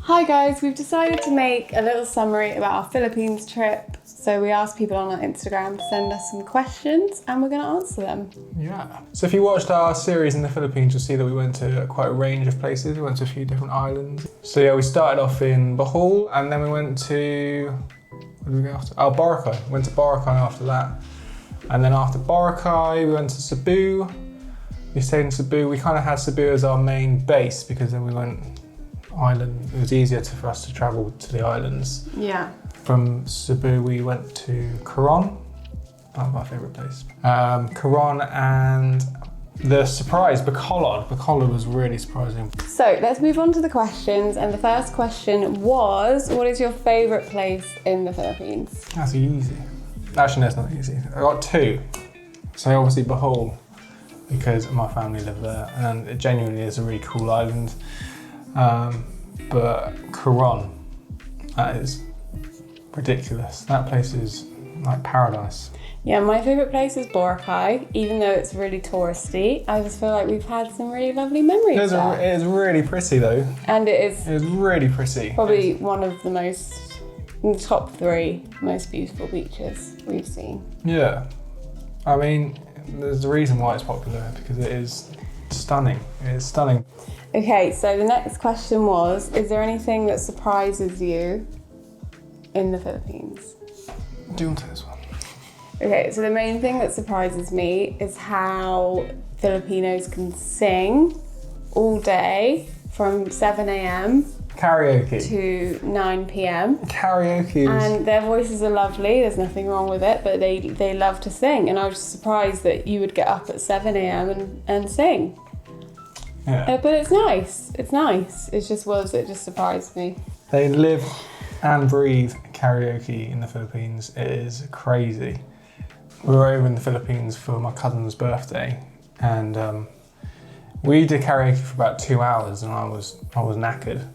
Hi guys, we've decided to make a little summary about our Philippines trip. So we asked people on our Instagram to send us some questions and we're going to answer them. Yeah. So if you watched our series in the Philippines, you'll see that we went to quite a range of places. We went to a few different islands. So yeah, we started off in Bohol and then we went to, where did we go after? Oh, Boracay. Went to Boracay after that. And then after Boracay, we went to Cebu. We stayed in Cebu. We kind of had Cebu as our main base because then we went island. It was easier for us to travel to the islands. Yeah. From Cebu, we went to Coron. That was my favourite place. Coron and the surprise, Bacolod. Bacolod was really surprising. So let's move on to the questions. And the first question was, what is your favourite place in the Philippines? That's easy. Actually, no, it's not easy. I got two. So obviously Bohol, because my family live there, and it genuinely is a really cool island. But Coron, that is ridiculous. That place is like paradise. Yeah, my favourite place is Boracay, even though it's really touristy. I just feel like we've had some really lovely memories there. It is really pretty though. And it is really pretty. Probably one of the most, in the top 3 most beautiful beaches we've seen. Yeah. I mean, there's a reason why it's popular, because it is stunning. It is stunning. Okay, so the next question was, is there anything that surprises you in the Philippines? Do you want to this one? Okay, so the main thing that surprises me is how Filipinos can sing all day from 7 a.m. Karaoke. to 9 p.m. Karaoke is... And their voices are lovely, there's nothing wrong with it, but they love to sing. And I was surprised that you would get up at 7 a.m. and sing. Yeah. But it's nice, it just surprised me. They live and breathe karaoke in the Philippines. It is crazy. We were over in the Philippines for my cousin's birthday, and we did karaoke for about 2 hours, and I was knackered.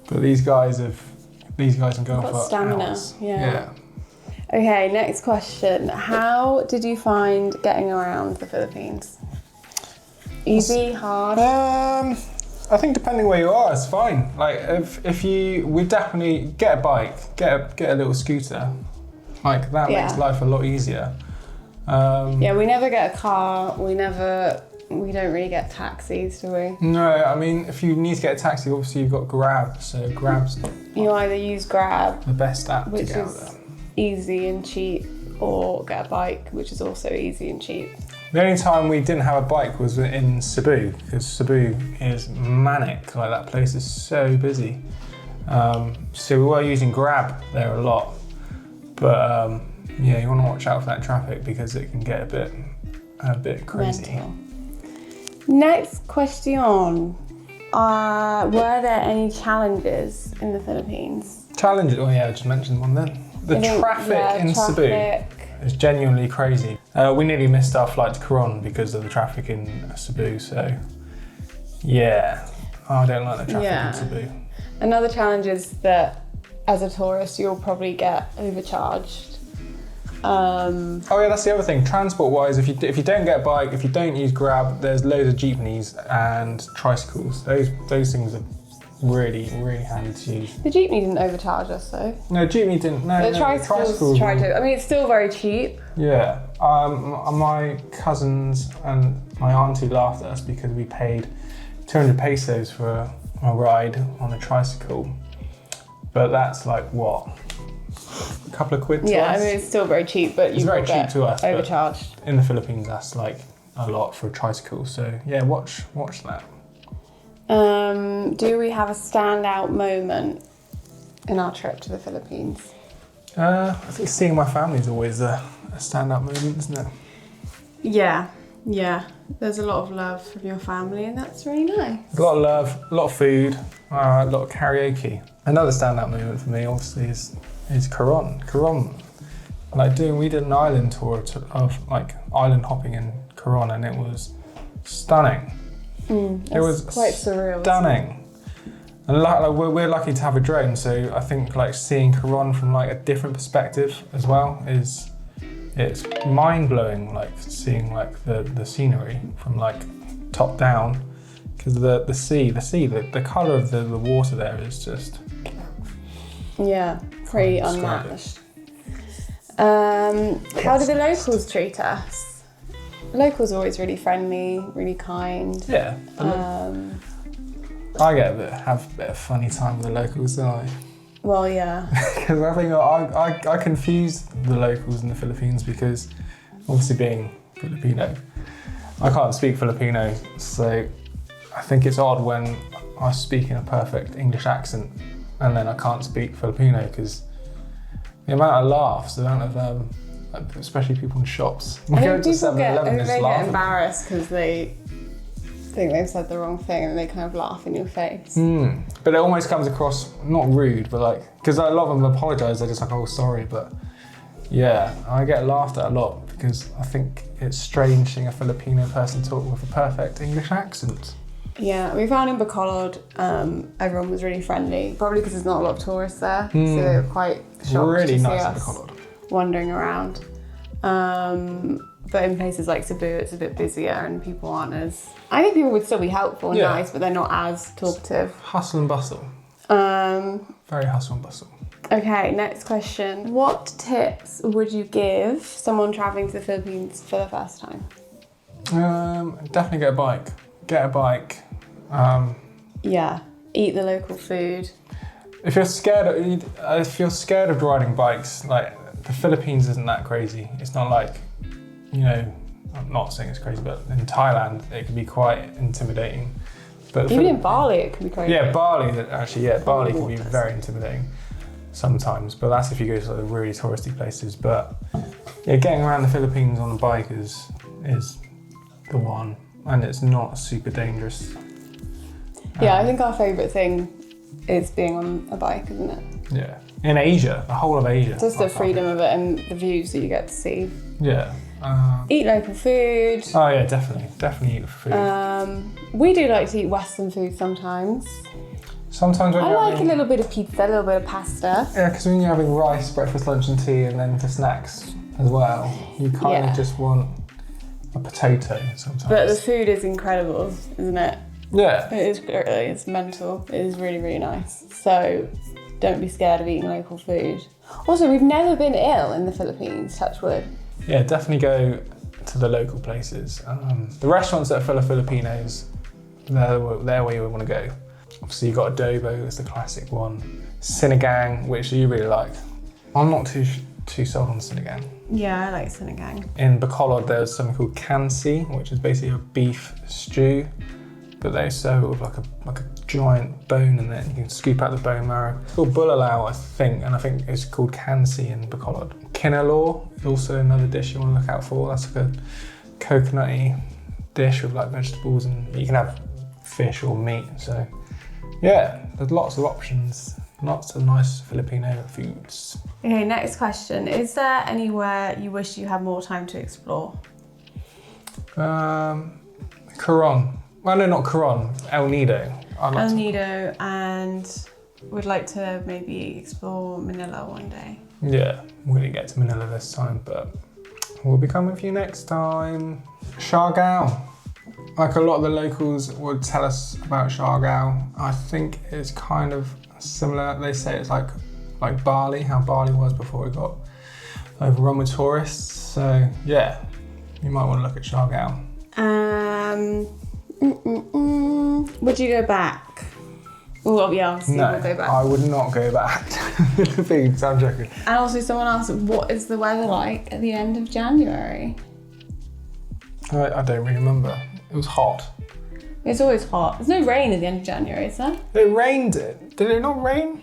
But these guys can go Got for stamina, hours. yeah. Okay, next question. How did you find getting around the Philippines? Easy, hard? I think depending where you are, it's fine. Like we definitely get a bike, get a little scooter. Like that makes life a lot easier. Yeah, we never get a car. We don't really get taxis, do we? No, I mean, if you need to get a taxi, obviously you've got Grab. So Grab's you either use Grab, the best app to get out there. Which is easy and cheap, or get a bike, which is also easy and cheap. The only time we didn't have a bike was in Cebu, because Cebu is manic. Like that place is so busy. So we were using Grab there a lot, but yeah, you want to watch out for that traffic because it can get a bit crazy. Mental. Next question. Were there any challenges in the Philippines? Challenges? Oh yeah, I just mentioned one then. The traffic in Cebu is genuinely crazy. We nearly missed our flight to Coron because of the traffic in Cebu, so yeah. I don't like the traffic in Cebu. Another challenge is that as a tourist, you'll probably get overcharged. Oh yeah, that's the other thing. Transport-wise, if you don't get a bike, if you don't use Grab, there's loads of jeepneys and tricycles. Those things are really, really handy to use. The jeepney didn't overcharge us though. No, jeepney didn't. No, the tricycles tried to. I mean, it's still very cheap. Yeah. My cousins and my auntie laughed at us because we paid 200 pesos for a ride on a tricycle. But that's like what? A couple of quid to us? Yeah, I mean, it's still very cheap, but it's very cheap to us. Overcharged. In the Philippines, that's like a lot for a tricycle. So yeah, watch that. Do we have a standout moment in our trip to the Philippines? I think seeing my family is always a standout moment, isn't it? Yeah. There's a lot of love from your family, and that's really nice. A lot of love, a lot of food, a lot of karaoke. Another standout moment for me, obviously, is Coron. We did an island tour of like island hopping in Coron, and it was stunning. It was quite surreal. Stunning. And we're lucky to have a drone, so I think like seeing Coron from like a different perspective as well it's mind blowing. Like seeing like the scenery from like top down Because the colour of the water there is just... Yeah, pretty Can't describe unmatched. How do the locals treat us? Locals are always really friendly, really kind. Yeah. I have a bit of funny time with the locals, don't I? Well, yeah. Because I think I confuse the locals in the Philippines because obviously being Filipino, I can't speak Filipino, so I think it's odd when I speak in a perfect English accent and then I can't speak Filipino because the amount of laughs, the amount of, especially people in shops. I think people get embarrassed because they think they've said the wrong thing and they kind of laugh in your face. But it almost comes across, not rude, but like, because a lot of them apologise, they're just like, oh, sorry, but yeah, I get laughed at a lot because I think it's strange seeing a Filipino person talk with a perfect English accent. Yeah, we found in Bacolod, everyone was really friendly, probably because there's not a lot of tourists there, so they were quite shocked really to see nice in us Bacolod. wandering around. But in places like Cebu, it's a bit busier and people aren't as... I think people would still be helpful and nice, but they're not as talkative. Hustle and bustle. Very hustle and bustle. Okay, next question. What tips would you give someone travelling to the Philippines for the first time? Definitely get a bike. Get a bike. Yeah, eat the local food. If you're scared of riding bikes, like the Philippines isn't that crazy. It's not like, you know, I'm not saying it's crazy, but in Thailand it can be quite intimidating. But even in Bali it can be crazy. Yeah, Bali can be very intimidating sometimes. But that's if you go to the really touristy places. But yeah, getting around the Philippines on a bike is the one, and it's not super dangerous. Yeah, I think our favourite thing is being on a bike, isn't it? Yeah. In Asia, the whole of Asia. Just the freedom of it and the views that you get to see. Yeah. Eat local food. Oh yeah, definitely eat food. We do like to eat Western food sometimes. Sometimes when I like a little bit of pizza, a little bit of pasta. Yeah, because when you're having rice, breakfast, lunch and tea, and then for snacks as well, you kind of just want a potato sometimes. But the food is incredible, isn't it? Yeah. It's mental. It is really, really nice. So don't be scared of eating local food. Also, we've never been ill in the Philippines, touch wood. Yeah, definitely go to the local places. The restaurants that are full of Filipinos, they're where you want to go. Obviously, you've got Adobo, it's the classic one. Sinigang, which you really like. I'm not too sold on Sinigang. Yeah, I like Sinigang. In Bacolod, there's something called kansi, which is basically a beef stew, but they serve it with like a giant bone in it. You can scoop out the bone marrow. It's called bulalau, I think, and I think it's called kansi in Bacolod. Kinalaw is also another dish you want to look out for. That's like a coconutty dish with like vegetables, and you can have fish or meat. So yeah, there's lots of options, lots of nice Filipino foods. Okay, next question. Is there anywhere you wish you had more time to explore? Coron. Well, no, not Coron. El Nido. El Nido, and would like to maybe explore Manila one day. Yeah, we didn't get to Manila this time, but we'll be coming for you next time. Siargao. Like a lot of the locals would tell us about Siargao. I think it's kind of similar. They say it's like Bali, how Bali was before it got overrun with tourists. So yeah, you might want to look at Siargao. Would you go back? Well, yeah, obviously No, we'll go back. I would not go back to the Philippines. I'm joking. And also someone asked, what is the weather like at the end of January? I don't really remember. It was hot. It's always hot. There's no rain at the end of January, is there? It rained. Did it not rain?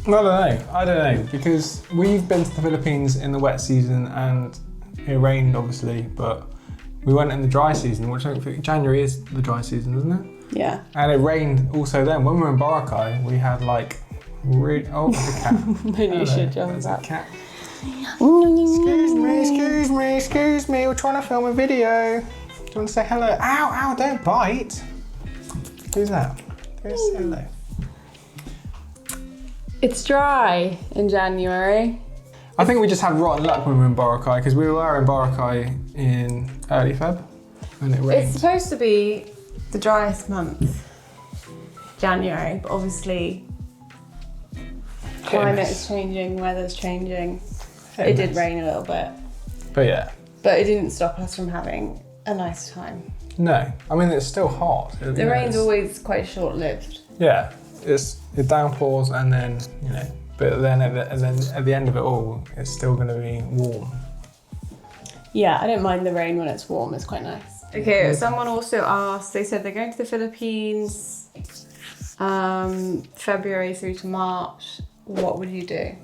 I don't know, because we've been to the Philippines in the wet season and it rained obviously, but we went in the dry season, which I think January is the dry season, isn't it? Yeah. And it rained also then. When we were in Boracay, we had like oh, there's a cat. Maybe you should jump There's that. a cat. Excuse me, we're trying to film a video. Do you want to say hello? Ow, don't bite. Who's that? Go say hello. It's dry in January. I think we just had rotten luck when we were in Boracay, because we were in Boracay in early Feb and it rained. It's supposed to be the driest month, January, but obviously climate is changing, weather's changing. It did rain a little bit. But yeah. But it didn't stop us from having a nice time. No, I mean, it's still hot. The rain's always quite short-lived. Yeah, it downpours and then, you know, but then at the end of it all, it's still going to be warm. Yeah, I don't mind the rain when it's warm, it's quite nice. Okay, someone also asked, they said they're going to the Philippines February through to March. What would you do?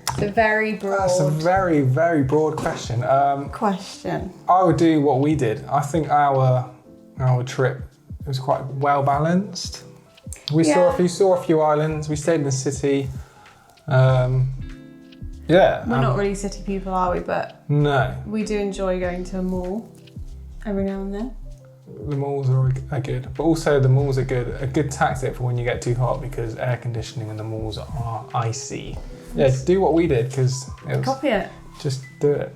It's a very broad... That's a very, very broad question. question. I would do what we did. I think our trip was quite well balanced. We saw a few islands. We stayed in the city. Yeah. We're not really city people, are we? But no. We do enjoy going to a mall every now and then. The malls are good, but also the malls are good. A good tactic for when you get too hot because air conditioning in the malls are icy. Yeah, do what we did because copy it. Just do it.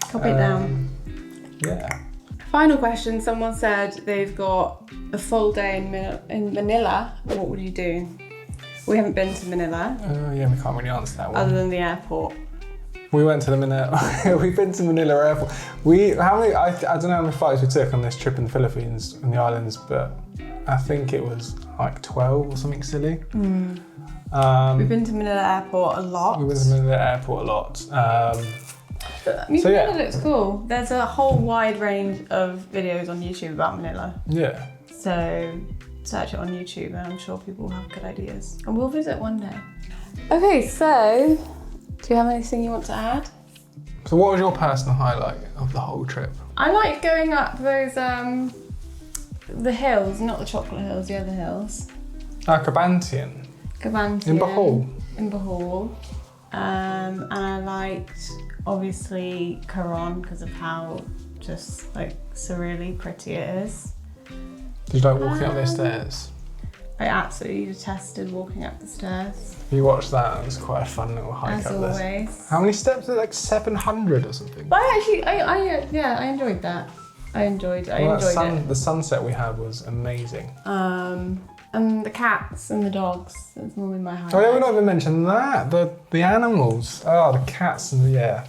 Copy it down. Yeah. Final question. Someone said they've got a full day in Manila. What would you do? We haven't been to Manila. Yeah, we can't really answer that one. Other than the airport. We went to the Manila. We've been to Manila airport. I don't know how many flights we took on this trip in the Philippines and the islands, but I think it was like 12 or something silly. We've been to Manila airport a lot. We went to Manila airport a lot. Manila looks cool. There's a whole wide range of videos on YouTube about Manila. Yeah. So search it on YouTube and I'm sure people will have good ideas. And we'll visit one day. Okay, so do you have anything you want to add? So what was your personal highlight of the whole trip? I like going up those, the hills, not the chocolate hills, the other hills. Cabantian. In Bohol. In Bohol. And I liked, obviously, Coron because of how just like surreally pretty it is. Did you like walking up those stairs? I absolutely detested walking up the stairs. You watched that, it was quite a fun little hike As up always. there. How many steps? Like 700 or something? But I enjoyed that. I enjoyed it. The sunset we had was amazing. And the cats and the dogs, that's normally my highlight. Oh yeah, we not even mentioned that. The animals. Oh, the cats and yeah.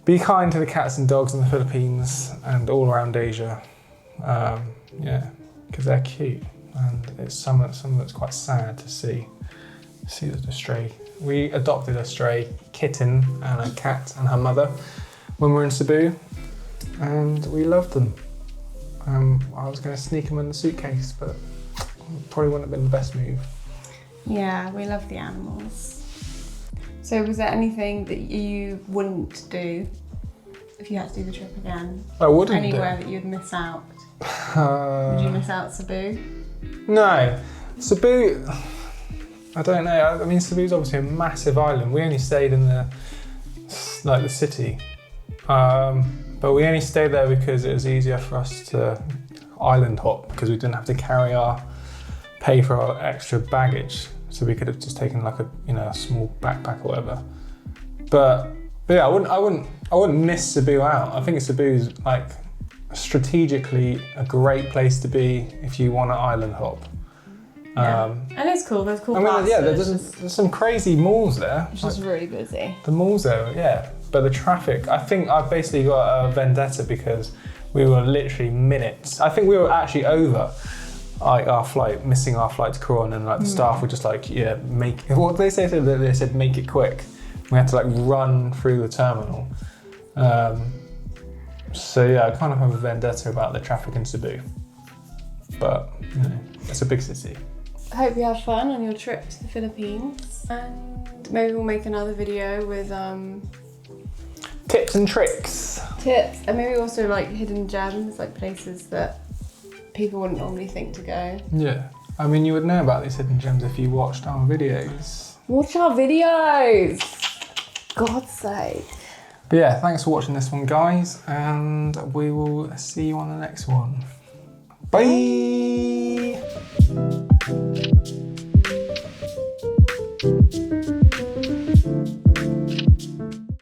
Be kind to the cats and dogs in the Philippines and all around Asia. Yeah, because they're cute. And it's some that's quite sad to see the stray. We adopted a stray kitten and a cat and her mother when we were in Cebu, and we loved them. I was going to sneak them in the suitcase, but probably wouldn't have been the best move. Yeah, we love the animals. So was there anything that you wouldn't do if you had to do the trip again? I wouldn't Anywhere do. that you'd miss out? Would you miss out Cebu? No. Cebu, I don't know. I mean, Cebu's obviously a massive island. We only stayed in the city. But we only stayed there because it was easier for us to island hop because we didn't have to pay for our extra baggage. So we could have just taken like a small backpack or whatever. But yeah, I wouldn't miss Cebu out. I think Cebu's like strategically a great place to be if you want to island hop. Yeah. And it's cool. There's cool parts. Yeah, there's some crazy malls there. It's just really busy. The malls there, yeah. But the traffic, I think I've basically got a vendetta because we were literally minutes. I think we were actually over our flight, missing our flight to Coron, and the staff were just like, yeah, what they say? They said make it quick. We had to run through the terminal. So yeah, I kind of have a vendetta about the traffic in Cebu. But it's a big city. I hope you have fun on your trip to the Philippines, and maybe we'll make another video with tips and tricks. Tips, and maybe also hidden gems, places that people wouldn't normally think to go. Yeah, I mean you would know about these hidden gems if you watched our videos. Watch our videos! God's sake. But yeah, thanks for watching this one, guys, and we will see you on the next one. Bye!